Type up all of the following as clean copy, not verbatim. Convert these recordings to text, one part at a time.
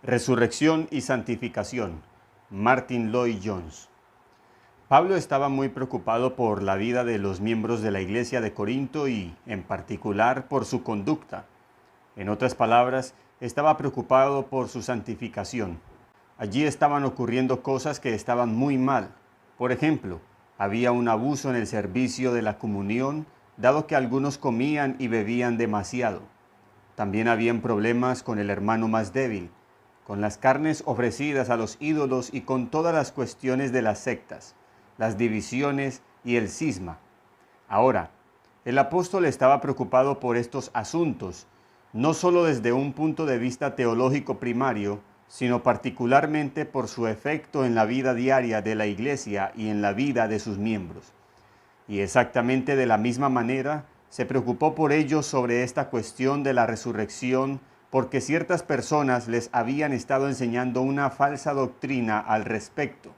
Resurrección y santificación. Martyn Lloyd-Jones. Pablo estaba muy preocupado por la vida de los miembros de la iglesia de Corinto y, en particular, por su conducta. En otras palabras, estaba preocupado por su santificación. Allí estaban ocurriendo cosas que estaban muy mal. Por ejemplo, había un abuso en el servicio de la comunión, dado que algunos comían y bebían demasiado. También habían problemas con el hermano más débil, con las carnes ofrecidas a los ídolos y con todas las cuestiones de las sectas, las divisiones y el cisma. Ahora, el apóstol estaba preocupado por estos asuntos, no solo desde un punto de vista teológico primario, sino particularmente por su efecto en la vida diaria de la iglesia y en la vida de sus miembros. Y exactamente de la misma manera, se preocupó por ellos sobre esta cuestión de la resurrección, porque ciertas personas les habían estado enseñando una falsa doctrina al respecto.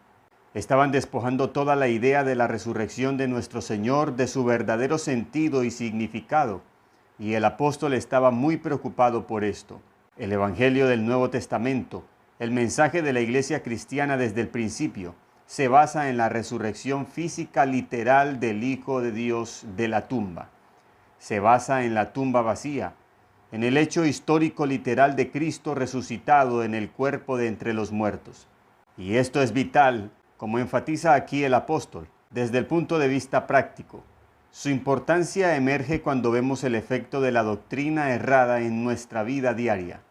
Estaban despojando toda la idea de la resurrección de nuestro Señor de su verdadero sentido y significado, y el apóstol estaba muy preocupado por esto. El Evangelio del Nuevo Testamento, el mensaje de la iglesia cristiana desde el principio, se basa en la resurrección física literal del Hijo de Dios de la tumba. Se basa en la tumba vacía, en el hecho histórico literal de Cristo resucitado en el cuerpo de entre los muertos. Y esto es vital, como enfatiza aquí el apóstol, desde el punto de vista práctico. Su importancia emerge cuando vemos el efecto de la doctrina errada en nuestra vida diaria.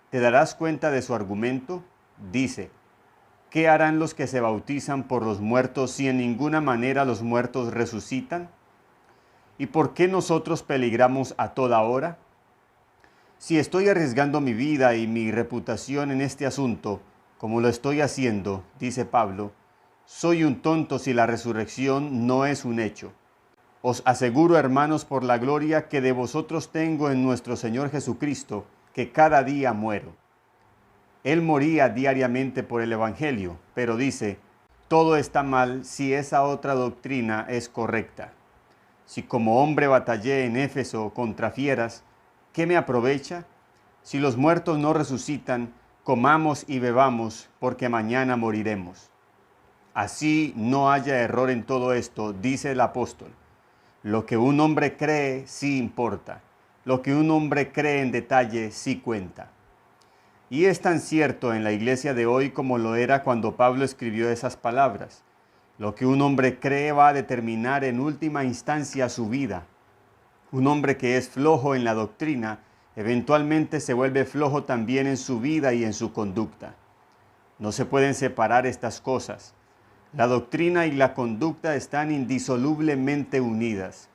¿Te darás cuenta de su argumento? Dice: ¿qué harán los que se bautizan por los muertos si en ninguna manera los muertos resucitan? ¿Y por qué nosotros peligramos a toda hora? Si estoy arriesgando mi vida y mi reputación en este asunto, como lo estoy haciendo, dice Pablo, soy un tonto si la resurrección no es un hecho. Os aseguro, hermanos, por la gloria que de vosotros tengo en nuestro Señor Jesucristo, que cada día muero. Él moría diariamente por el Evangelio, pero dice, todo está mal si esa otra doctrina es correcta. Si como hombre batallé en Éfeso contra fieras, ¿qué me aprovecha? Si los muertos no resucitan, comamos y bebamos, porque mañana moriremos. Así no haya error en todo esto, dice el apóstol. Lo que un hombre cree sí importa. Lo que un hombre cree en detalle sí cuenta. Y es tan cierto en la iglesia de hoy como lo era cuando Pablo escribió esas palabras. Lo que un hombre cree va a determinar en última instancia su vida. Un hombre que es flojo en la doctrina, eventualmente se vuelve flojo también en su vida y en su conducta. No se pueden separar estas cosas. La doctrina y la conducta están indisolublemente unidas.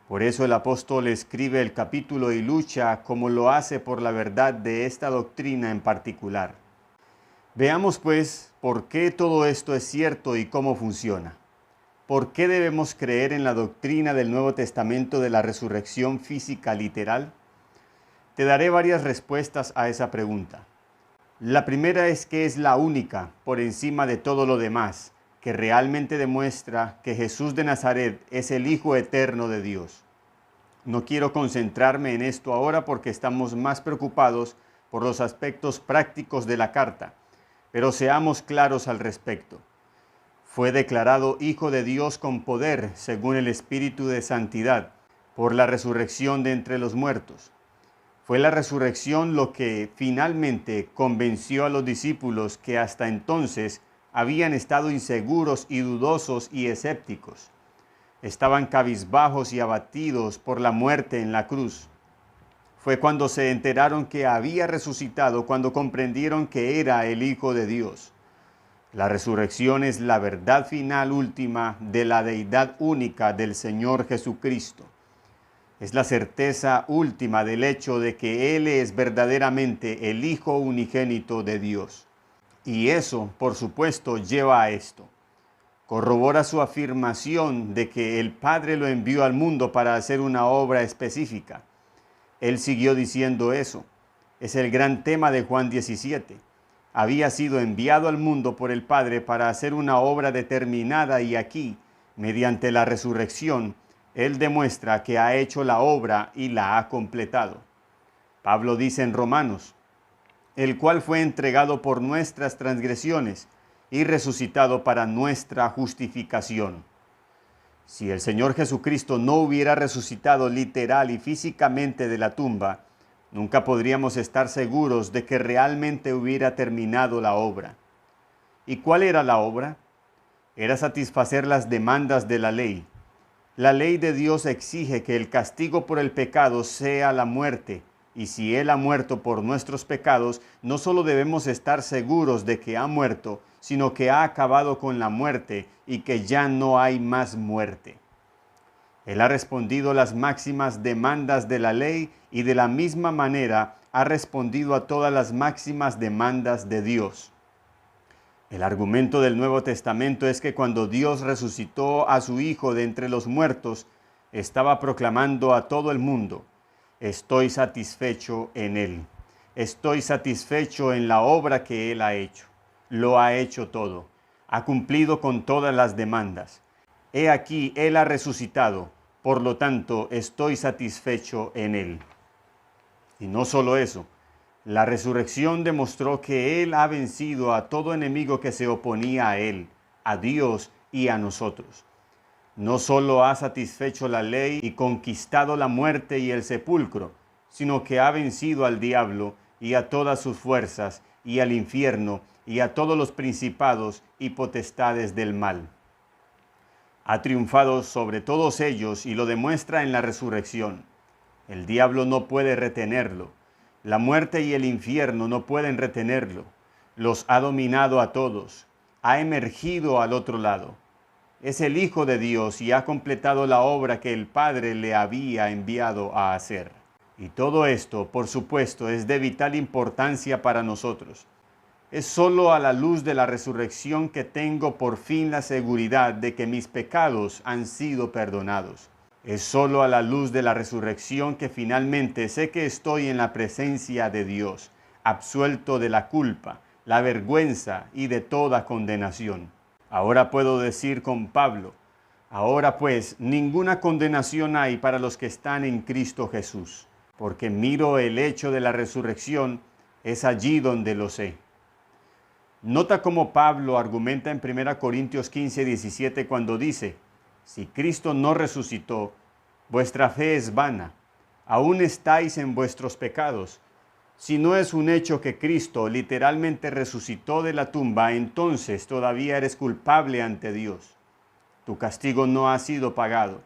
Por eso el apóstol escribe el capítulo y lucha como lo hace por la verdad de esta doctrina en particular. Veamos pues por qué todo esto es cierto y cómo funciona. ¿Por qué debemos creer en la doctrina del Nuevo Testamento de la resurrección física literal? Te daré varias respuestas a esa pregunta. La primera es que es la única, por encima de todo lo demás, que realmente demuestra que Jesús de Nazaret es el Hijo eterno de Dios. No quiero concentrarme en esto ahora porque estamos más preocupados por los aspectos prácticos de la carta, pero seamos claros al respecto. Fue declarado Hijo de Dios con poder, según el Espíritu de Santidad, por la resurrección de entre los muertos. Fue la resurrección lo que finalmente convenció a los discípulos que hasta entonces habían estado inseguros y dudosos y escépticos. Estaban cabizbajos y abatidos por la muerte en la cruz. Fue cuando se enteraron que había resucitado, cuando comprendieron que era el Hijo de Dios. La resurrección es la verdad final última de la deidad única del Señor Jesucristo. Es la certeza última del hecho de que Él es verdaderamente el Hijo unigénito de Dios. Y eso, por supuesto, lleva a esto. Corrobora su afirmación de que el Padre lo envió al mundo para hacer una obra específica. Él siguió diciendo eso. Es el gran tema de Juan 17. Había sido enviado al mundo por el Padre para hacer una obra determinada y aquí, mediante la resurrección, Él demuestra que ha hecho la obra y la ha completado. Pablo dice en Romanos, el cual fue entregado por nuestras transgresiones y resucitado para nuestra justificación. Si el Señor Jesucristo no hubiera resucitado literal y físicamente de la tumba, nunca podríamos estar seguros de que realmente hubiera terminado la obra. ¿Y cuál era la obra? Era satisfacer las demandas de la ley. La ley de Dios exige que el castigo por el pecado sea la muerte, y si Él ha muerto por nuestros pecados, no solo debemos estar seguros de que ha muerto, sino que ha acabado con la muerte y que ya no hay más muerte. Él ha respondido las máximas demandas de la ley y de la misma manera ha respondido a todas las máximas demandas de Dios. El argumento del Nuevo Testamento es que cuando Dios resucitó a su Hijo de entre los muertos, estaba proclamando a todo el mundo: estoy satisfecho en Él. Estoy satisfecho en la obra que Él ha hecho. Lo ha hecho todo. Ha cumplido con todas las demandas. He aquí, Él ha resucitado. Por lo tanto, estoy satisfecho en Él. Y no solo eso. La resurrección demostró que Él ha vencido a todo enemigo que se oponía a Él, a Dios y a nosotros. No solo ha satisfecho la ley y conquistado la muerte y el sepulcro, sino que ha vencido al diablo y a todas sus fuerzas, y al infierno, y a todos los principados y potestades del mal. Ha triunfado sobre todos ellos y lo demuestra en la resurrección. El diablo no puede retenerlo. La muerte y el infierno no pueden retenerlo. Los ha dominado a todos. Ha emergido al otro lado. Es el Hijo de Dios y ha completado la obra que el Padre le había enviado a hacer. Y todo esto, por supuesto, es de vital importancia para nosotros. Es solo a la luz de la resurrección que tengo por fin la seguridad de que mis pecados han sido perdonados. Es solo a la luz de la resurrección que finalmente sé que estoy en la presencia de Dios, absuelto de la culpa, la vergüenza y de toda condenación. Ahora puedo decir con Pablo: ahora pues ninguna condenación hay para los que están en Cristo Jesús, porque miro el hecho de la resurrección, es allí donde lo sé. Nota cómo Pablo argumenta en 1 Corintios 15, 17 cuando dice: si Cristo no resucitó, vuestra fe es vana, aún estáis en vuestros pecados. Si no es un hecho que Cristo literalmente resucitó de la tumba, entonces todavía eres culpable ante Dios. Tu castigo no ha sido pagado,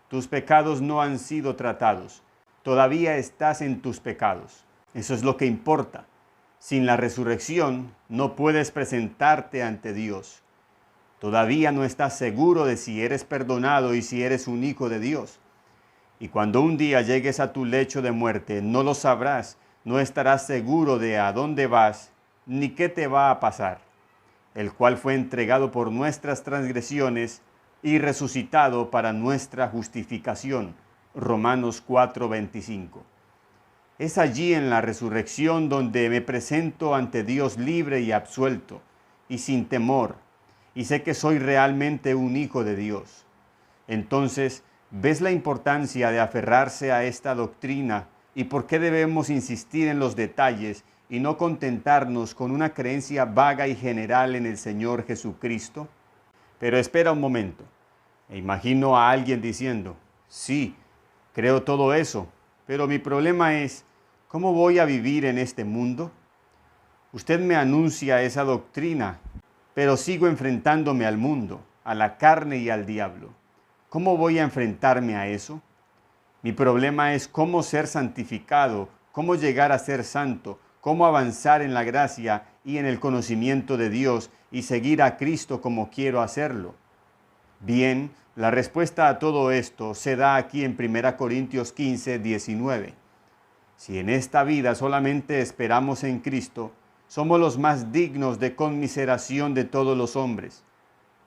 tus pecados no han sido tratados, todavía estás en tus pecados. Eso es lo que importa. Sin la resurrección no puedes presentarte ante Dios. Todavía no estás seguro de si eres perdonado y si eres un hijo de Dios. Y cuando un día llegues a tu lecho de muerte, no lo sabrás, no estarás seguro de a dónde vas, ni qué te va a pasar, el cual fue entregado por nuestras transgresiones y resucitado para nuestra justificación. Romanos 4:25. Es allí en la resurrección donde me presento ante Dios libre y absuelto, y sin temor, y sé que soy realmente un hijo de Dios. Entonces, ¿ves la importancia de aferrarse a esta doctrina y por qué debemos insistir en los detalles y no contentarnos con una creencia vaga y general en el Señor Jesucristo? Pero espera un momento. Me imagino a alguien diciendo: sí, creo todo eso, pero mi problema es, ¿cómo voy a vivir en este mundo? Usted me anuncia esa doctrina, pero sigo enfrentándome al mundo, a la carne y al diablo. ¿Cómo voy a enfrentarme a eso? Mi problema es cómo ser santificado, cómo llegar a ser santo, cómo avanzar en la gracia y en el conocimiento de Dios y seguir a Cristo como quiero hacerlo. Bien, la respuesta a todo esto se da aquí en 1 Corintios 15, 19. Si en esta vida solamente esperamos en Cristo, somos los más dignos de conmiseración de todos los hombres.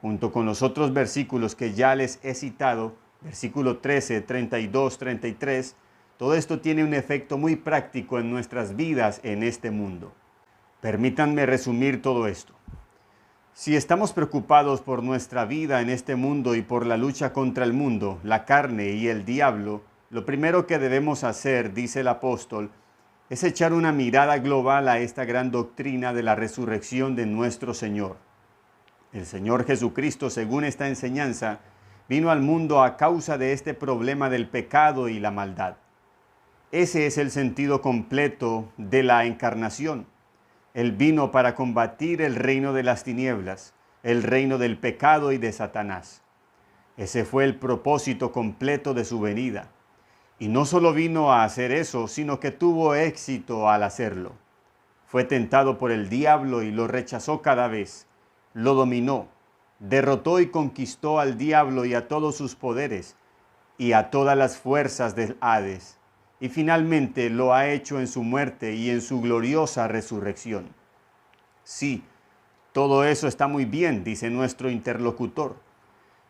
Junto con los otros versículos que ya les he citado, versículo 13, 32, 33, todo esto tiene un efecto muy práctico en nuestras vidas en este mundo. Permítanme resumir todo esto. Si estamos preocupados por nuestra vida en este mundo y por la lucha contra el mundo, la carne y el diablo, lo primero que debemos hacer, dice el apóstol, es echar una mirada global a esta gran doctrina de la resurrección de nuestro Señor. El Señor Jesucristo, según esta enseñanza, vino al mundo a causa de este problema del pecado y la maldad. Ese es el sentido completo de la encarnación. Él vino para combatir el reino de las tinieblas, el reino del pecado y de Satanás. Ese fue el propósito completo de su venida. Y no solo vino a hacer eso, sino que tuvo éxito al hacerlo. Fue tentado por el diablo y lo rechazó cada vez. Lo dominó, derrotó y conquistó al diablo y a todos sus poderes y a todas las fuerzas del Hades. Y finalmente lo ha hecho en su muerte y en su gloriosa resurrección. Sí, todo eso está muy bien, dice nuestro interlocutor.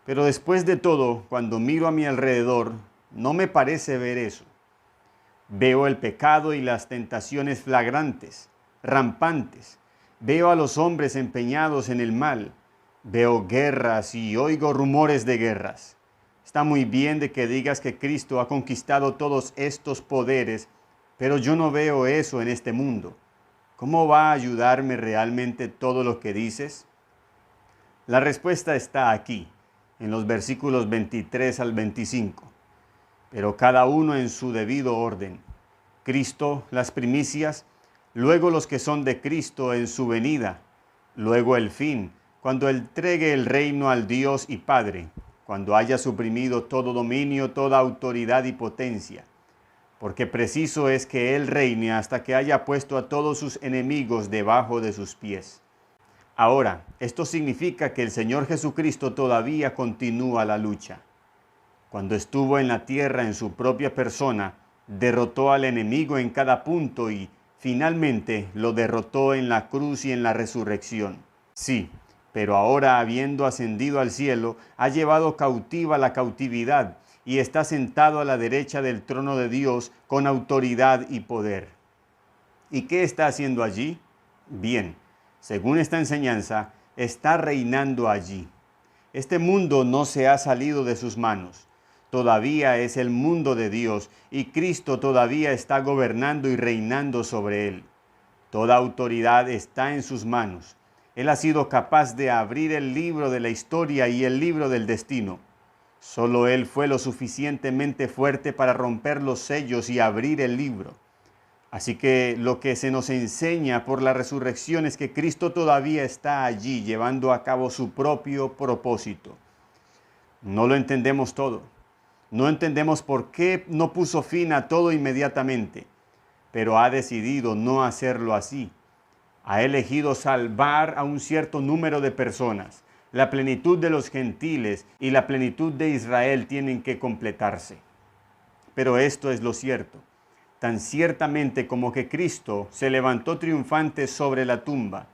Pero después de todo, cuando miro a mi alrededor, no me parece ver eso. Veo el pecado y las tentaciones flagrantes, rampantes. Veo a los hombres empeñados en el mal. Veo guerras y oigo rumores de guerras. Está muy bien de que digas que Cristo ha conquistado todos estos poderes, pero yo no veo eso en este mundo. ¿Cómo va a ayudarme realmente todo lo que dices? La respuesta está aquí, en los versículos 23 al 25. Pero cada uno en su debido orden. Cristo, las primicias, luego los que son de Cristo en su venida, luego el fin, cuando entregue el reino al Dios y Padre, cuando haya suprimido todo dominio, toda autoridad y potencia, porque preciso es que Él reine hasta que haya puesto a todos sus enemigos debajo de sus pies. Ahora, esto significa que el Señor Jesucristo todavía continúa la lucha. Cuando estuvo en la tierra en su propia persona, derrotó al enemigo en cada punto y finalmente lo derrotó en la cruz y en la resurrección. Sí, pero ahora habiendo ascendido al cielo, ha llevado cautiva la cautividad y está sentado a la derecha del trono de Dios con autoridad y poder. ¿Y qué está haciendo allí? Bien, según esta enseñanza, está reinando allí. Este mundo no se ha salido de sus manos. Todavía es el mundo de Dios y Cristo todavía está gobernando y reinando sobre él. Toda autoridad está en sus manos. Él ha sido capaz de abrir el libro de la historia y el libro del destino. Solo Él fue lo suficientemente fuerte para romper los sellos y abrir el libro. Así que lo que se nos enseña por la resurrección es que Cristo todavía está allí llevando a cabo su propio propósito. No lo entendemos todo. No entendemos por qué no puso fin a todo inmediatamente, pero ha decidido no hacerlo así. Ha elegido salvar a un cierto número de personas. La plenitud de los gentiles y la plenitud de Israel tienen que completarse. Pero esto es lo cierto. Tan ciertamente como que Cristo se levantó triunfante sobre la tumba,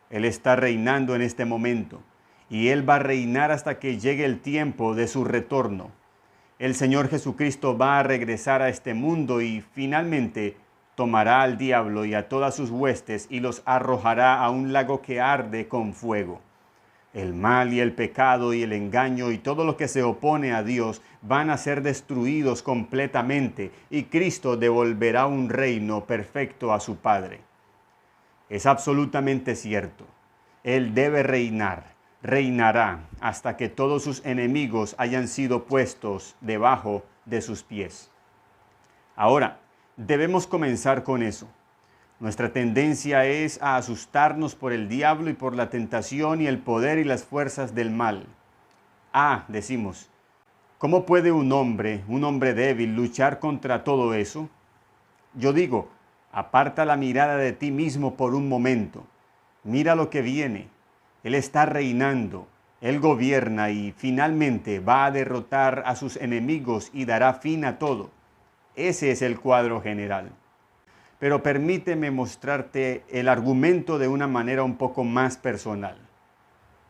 Él está reinando en este momento y Él va a reinar hasta que llegue el tiempo de su retorno. El Señor Jesucristo va a regresar a este mundo y finalmente tomará al diablo y a todas sus huestes y los arrojará a un lago que arde con fuego. El mal y el pecado y el engaño y todo lo que se opone a Dios van a ser destruidos completamente y Cristo devolverá un reino perfecto a su Padre. Es absolutamente cierto. Él debe reinar, reinará hasta que todos sus enemigos hayan sido puestos debajo de sus pies. Ahora, debemos comenzar con eso. Nuestra tendencia es a asustarnos por el diablo y por la tentación y el poder y las fuerzas del mal. Decimos, ¿cómo puede un hombre débil, luchar contra todo eso? Yo digo, aparta la mirada de ti mismo por un momento. Mira lo que viene. Él está reinando, Él gobierna y finalmente va a derrotar a sus enemigos y dará fin a todo. Ese es el cuadro general. Pero permíteme mostrarte el argumento de una manera un poco más personal.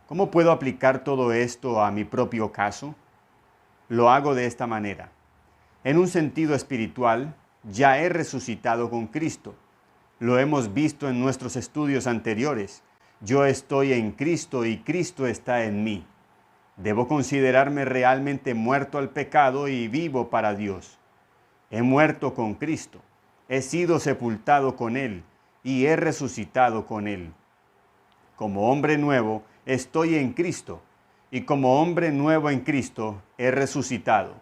¿Cómo puedo aplicar todo esto a mi propio caso? Lo hago de esta manera. En un sentido espiritual, ya he resucitado con Cristo. Lo hemos visto en nuestros estudios anteriores. Yo estoy en Cristo y Cristo está en mí. Debo considerarme realmente muerto al pecado y vivo para Dios. He muerto con Cristo. he sido sepultado con Él y he resucitado con Él. Como hombre nuevo estoy en Cristo, y como hombre nuevo en Cristo he resucitado.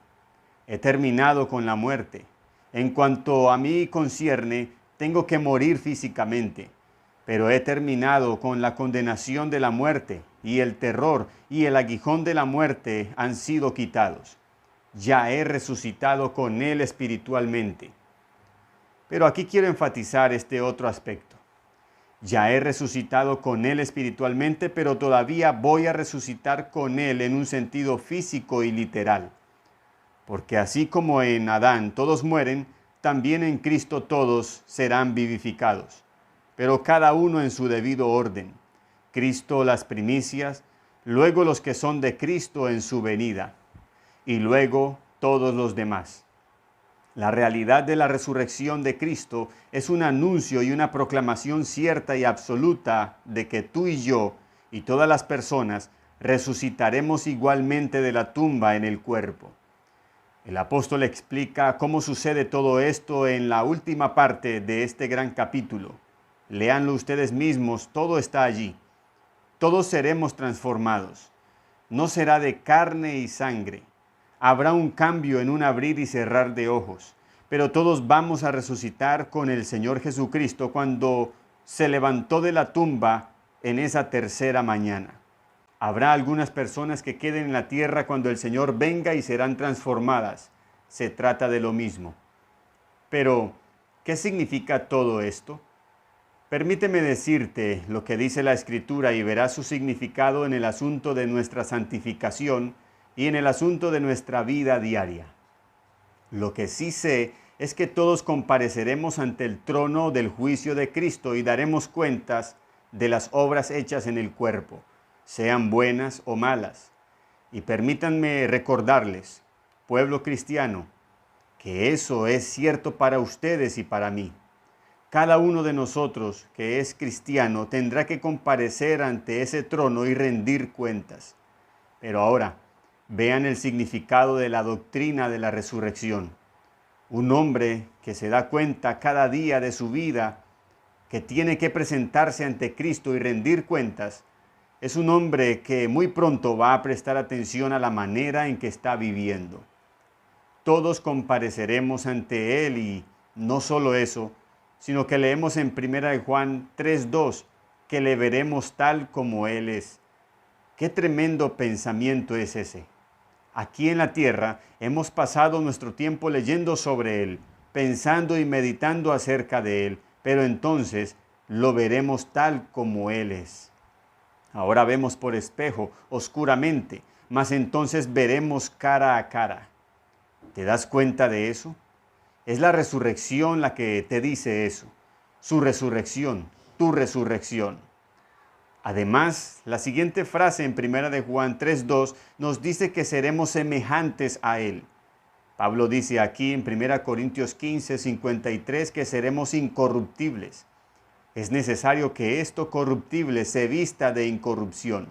He terminado con la muerte. En cuanto a mí concierne, tengo que morir físicamente, pero he terminado con la condenación de la muerte, y el terror y el aguijón de la muerte han sido quitados. Ya he resucitado con Él espiritualmente. Pero aquí quiero enfatizar este otro aspecto. Ya he resucitado con Él espiritualmente, pero todavía voy a resucitar con Él en un sentido físico y literal. Porque así como en Adán todos mueren, también en Cristo todos serán vivificados, pero cada uno en su debido orden. Cristo las primicias, luego los que son de Cristo en su venida, y luego todos los demás. La realidad de la resurrección de Cristo es un anuncio y una proclamación cierta y absoluta de que tú y yo y todas las personas resucitaremos igualmente de la tumba en el cuerpo. El apóstol explica cómo sucede todo esto en la última parte de este gran capítulo. Léanlo ustedes mismos, todo está allí. Todos seremos transformados. No será de carne y sangre. Habrá un cambio en un abrir y cerrar de ojos, pero todos vamos a resucitar con el Señor Jesucristo cuando se levantó de la tumba en esa tercera mañana. Habrá algunas personas que queden en la tierra cuando el Señor venga y serán transformadas. Se trata de lo mismo. Pero, ¿qué significa todo esto? Permíteme decirte lo que dice la Escritura y verás su significado en el asunto de nuestra santificación y en el asunto de nuestra vida diaria. Lo que sí sé es que todos compareceremos ante el trono del juicio de Cristo y daremos cuentas de las obras hechas en el cuerpo, sean buenas o malas. Y permítanme recordarles, pueblo cristiano, que eso es cierto para ustedes y para mí. Cada uno de nosotros que es cristiano tendrá que comparecer ante ese trono y rendir cuentas. Pero ahora, vean el significado de la doctrina de la resurrección. Un hombre que se da cuenta cada día de su vida, que tiene que presentarse ante Cristo y rendir cuentas, es un hombre que muy pronto va a prestar atención a la manera en que está viviendo. Todos compareceremos ante Él y no solo eso, sino que leemos en 1 Juan 3:2 que le veremos tal como Él es. ¡Qué tremendo pensamiento es ese! Aquí en la tierra hemos pasado nuestro tiempo leyendo sobre Él, pensando y meditando acerca de Él, pero entonces lo veremos tal como Él es. Ahora vemos por espejo, oscuramente, mas entonces veremos cara a cara. ¿Te das cuenta de eso? Es la resurrección la que te dice eso. Su resurrección, tu resurrección. Además, la siguiente frase en 1 Juan 3:2 nos dice que seremos semejantes a Él. Pablo dice aquí en 1 Corintios 15:53 que seremos incorruptibles. Es necesario que esto corruptible se vista de incorrupción.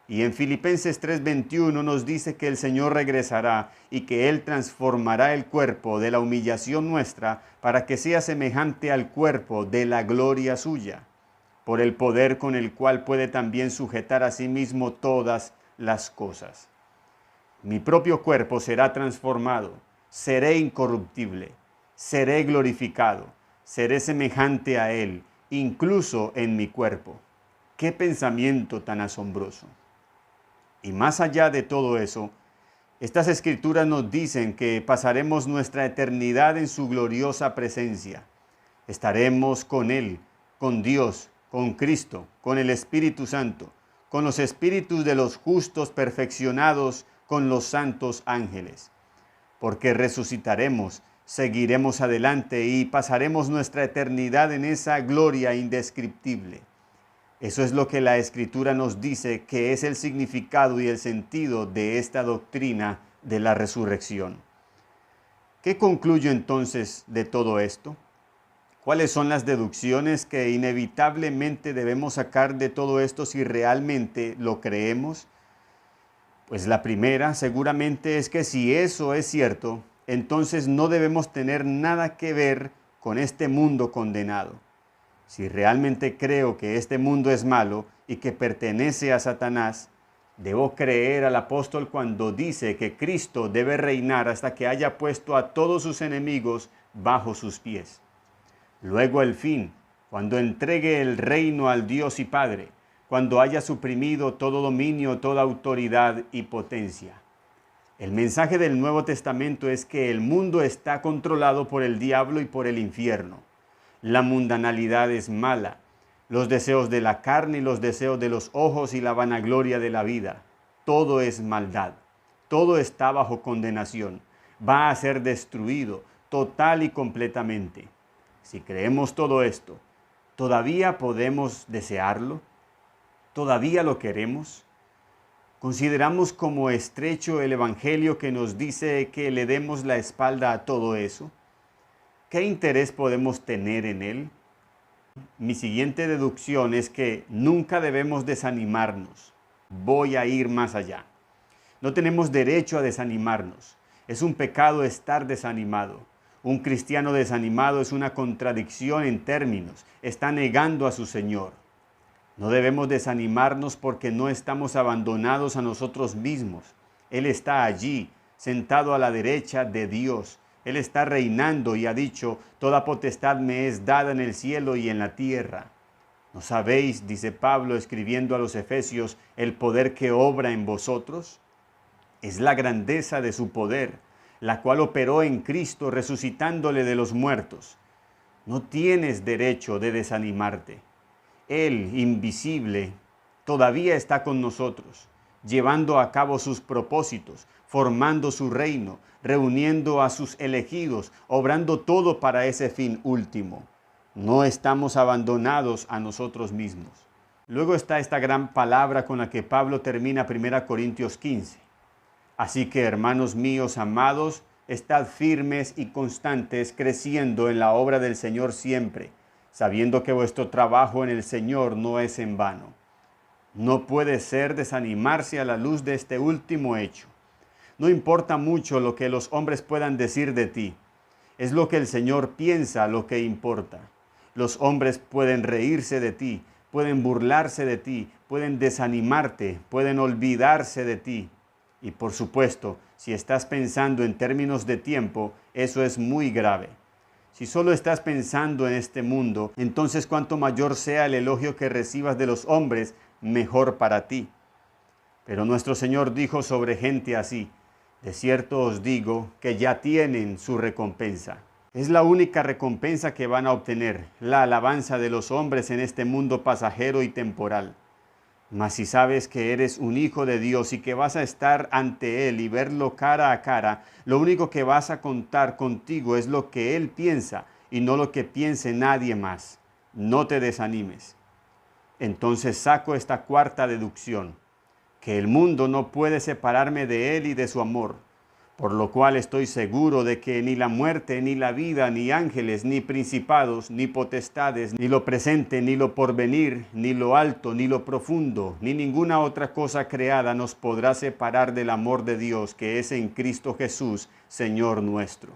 Y en Filipenses 3:21 nos dice que el Señor regresará y que Él transformará el cuerpo de la humillación nuestra para que sea semejante al cuerpo de la gloria suya, por el poder con el cual puede también sujetar a sí mismo todas las cosas. Mi propio cuerpo será transformado, seré incorruptible, seré glorificado, seré semejante a Él, incluso en mi cuerpo. ¡Qué pensamiento tan asombroso! Y más allá de todo eso, estas escrituras nos dicen que pasaremos nuestra eternidad en su gloriosa presencia. Estaremos con Él, con Dios, con Cristo, con el Espíritu Santo, con los espíritus de los justos perfeccionados, con los santos ángeles. Porque resucitaremos, seguiremos adelante y pasaremos nuestra eternidad en esa gloria indescriptible. Eso es lo que la Escritura nos dice que es el significado y el sentido de esta doctrina de la resurrección. ¿Qué concluyo entonces de todo esto? ¿Cuáles son las deducciones que inevitablemente debemos sacar de todo esto si realmente lo creemos? Pues la primera seguramente es que si eso es cierto, entonces no debemos tener nada que ver con este mundo condenado. Si realmente creo que este mundo es malo y que pertenece a Satanás, debo creer al apóstol cuando dice que Cristo debe reinar hasta que haya puesto a todos sus enemigos bajo sus pies. Luego el fin, cuando entregue el reino al Dios y Padre, cuando haya suprimido todo dominio, toda autoridad y potencia. El mensaje del Nuevo Testamento es que el mundo está controlado por el diablo y por el infierno. La mundanalidad es mala, los deseos de la carne y los deseos de los ojos y la vanagloria de la vida. Todo es maldad, todo está bajo condenación, va a ser destruido total y completamente. Si creemos todo esto, ¿todavía podemos desearlo? ¿Todavía lo queremos? ¿Consideramos como estrecho el Evangelio que nos dice que le demos la espalda a todo eso? ¿Qué interés podemos tener en él? Mi siguiente deducción es que nunca debemos desanimarnos. Voy a ir más allá. No tenemos derecho a desanimarnos. Es un pecado estar desanimado. Un cristiano desanimado es una contradicción en términos. Está negando a su Señor. No debemos desanimarnos porque no estamos abandonados a nosotros mismos. Él está allí, sentado a la derecha de Dios. Él está reinando y ha dicho, toda potestad me es dada en el cielo y en la tierra. ¿No sabéis, dice Pablo escribiendo a los Efesios, el poder que obra en vosotros? Es la grandeza de su poder, la cual operó en Cristo resucitándole de los muertos. No tienes derecho de desanimarte. Él, invisible, todavía está con nosotros, llevando a cabo sus propósitos, formando su reino, reuniendo a sus elegidos, obrando todo para ese fin último. No estamos abandonados a nosotros mismos. Luego está esta gran palabra con la que Pablo termina 1 Corintios 15. Así que, hermanos míos amados, estad firmes y constantes, creciendo en la obra del Señor siempre, sabiendo que vuestro trabajo en el Señor no es en vano. No puede ser desanimarse a la luz de este último hecho. No importa mucho lo que los hombres puedan decir de ti. Es lo que el Señor piensa lo que importa. Los hombres pueden reírse de ti, pueden burlarse de ti, pueden desanimarte, pueden olvidarse de ti. Y por supuesto, si estás pensando en términos de tiempo, eso es muy grave. Si solo estás pensando en este mundo, entonces cuanto mayor sea el elogio que recibas de los hombres, mejor para ti. Pero nuestro Señor dijo sobre gente así, de cierto os digo que ya tienen su recompensa. Es la única recompensa que van a obtener, la alabanza de los hombres en este mundo pasajero y temporal. Mas si sabes que eres un hijo de Dios y que vas a estar ante Él y verlo cara a cara, lo único que vas a contar contigo es lo que Él piensa y no lo que piense nadie más. No te desanimes. Entonces saco esta cuarta deducción, que el mundo no puede separarme de Él y de su amor, por lo cual estoy seguro de que ni la muerte, ni la vida, ni ángeles, ni principados, ni potestades, ni lo presente, ni lo porvenir, ni lo alto, ni lo profundo, ni ninguna otra cosa creada nos podrá separar del amor de Dios que es en Cristo Jesús, Señor nuestro.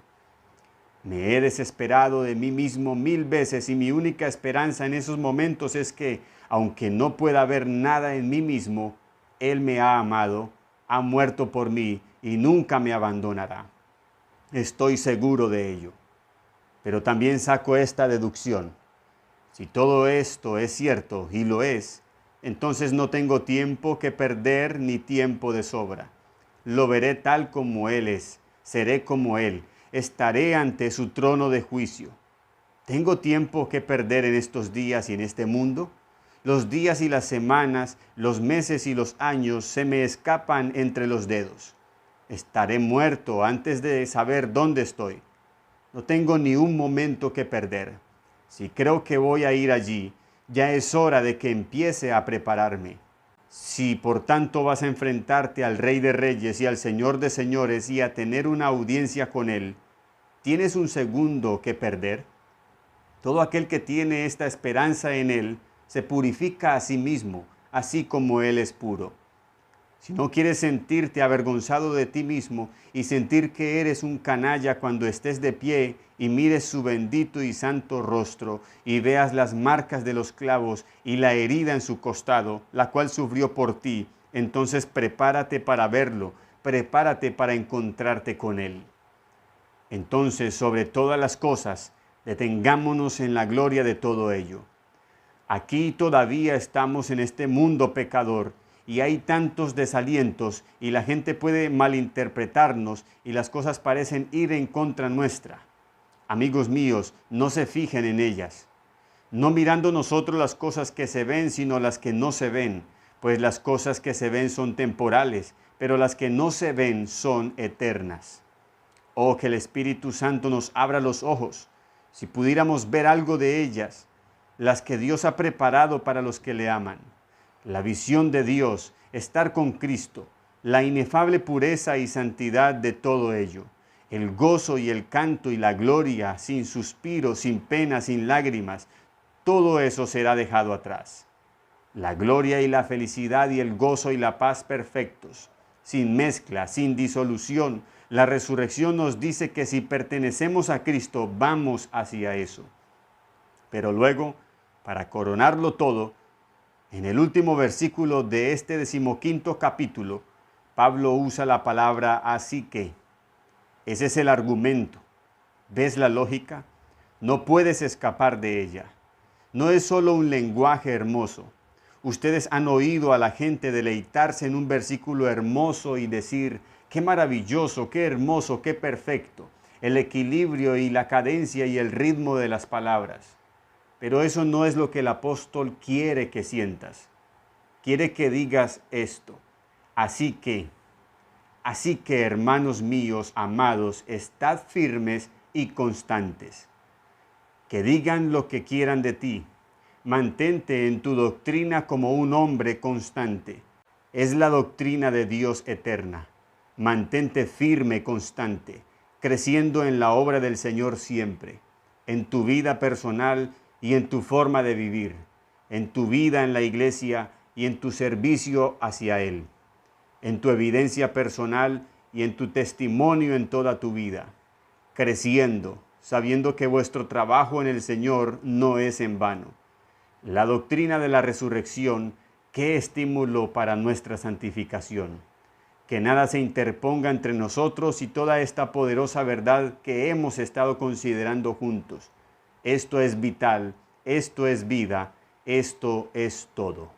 Me he desesperado de mí mismo 1000 veces y mi única esperanza en esos momentos es que, aunque no pueda haber nada en mí mismo, Él me ha amado, ha muerto por mí y nunca me abandonará. Estoy seguro de ello. Pero también saco esta deducción. Si todo esto es cierto, y lo es, entonces no tengo tiempo que perder ni tiempo de sobra. Lo veré tal como Él es, seré como Él, estaré ante su trono de juicio. ¿Tengo tiempo que perder en estos días y en este mundo? Los días y las semanas, los meses y los años se me escapan entre los dedos. Estaré muerto antes de saber dónde estoy. No tengo ni un momento que perder. Si creo que voy a ir allí, ya es hora de que empiece a prepararme. Si por tanto vas a enfrentarte al Rey de Reyes y al Señor de Señores y a tener una audiencia con Él, ¿tienes un segundo que perder? Todo aquel que tiene esta esperanza en Él se purifica a sí mismo, así como Él es puro. Si no quieres sentirte avergonzado de ti mismo y sentir que eres un canalla cuando estés de pie y mires su bendito y santo rostro y veas las marcas de los clavos y la herida en su costado, la cual sufrió por ti, entonces prepárate para verlo, prepárate para encontrarte con él. Entonces, sobre todas las cosas, detengámonos en la gloria de todo ello. Aquí todavía estamos en este mundo pecador y hay tantos desalientos y la gente puede malinterpretarnos y las cosas parecen ir en contra nuestra. Amigos míos, no se fijen en ellas, no mirando nosotros las cosas que se ven, sino las que no se ven, pues las cosas que se ven son temporales, pero las que no se ven son eternas. Oh, que el Espíritu Santo nos abra los ojos, si pudiéramos ver algo de ellas, las que Dios ha preparado para los que le aman. La visión de Dios, estar con Cristo, la inefable pureza y santidad de todo ello, el gozo y el canto y la gloria, sin suspiro, sin pena, sin lágrimas, todo eso será dejado atrás. La gloria y la felicidad y el gozo y la paz perfectos, sin mezcla, sin disolución. La resurrección nos dice que si pertenecemos a Cristo, vamos hacia eso. Pero luego, para coronarlo todo, en el último versículo de este 15º capítulo, Pablo usa la palabra así que. Ese es el argumento. ¿Ves la lógica? No puedes escapar de ella. No es solo un lenguaje hermoso. Ustedes han oído a la gente deleitarse en un versículo hermoso y decir, qué maravilloso, qué hermoso, qué perfecto. El equilibrio y la cadencia y el ritmo de las palabras. Pero eso no es lo que el apóstol quiere que sientas. Quiere que digas esto. Así que, hermanos míos amados, estad firmes y constantes. Que digan lo que quieran de ti. Mantente en tu doctrina como un hombre constante. Es la doctrina de Dios eterna. Mantente firme, constante, creciendo en la obra del Señor siempre, en tu vida personal y en tu forma de vivir, en tu vida en la iglesia y en tu servicio hacia Él, en tu evidencia personal y en tu testimonio en toda tu vida, creciendo, sabiendo que vuestro trabajo en el Señor no es en vano. La doctrina de la resurrección, qué estímulo para nuestra santificación. Que nada se interponga entre nosotros y toda esta poderosa verdad que hemos estado considerando juntos. Esto es vital, esto es vida, esto es todo.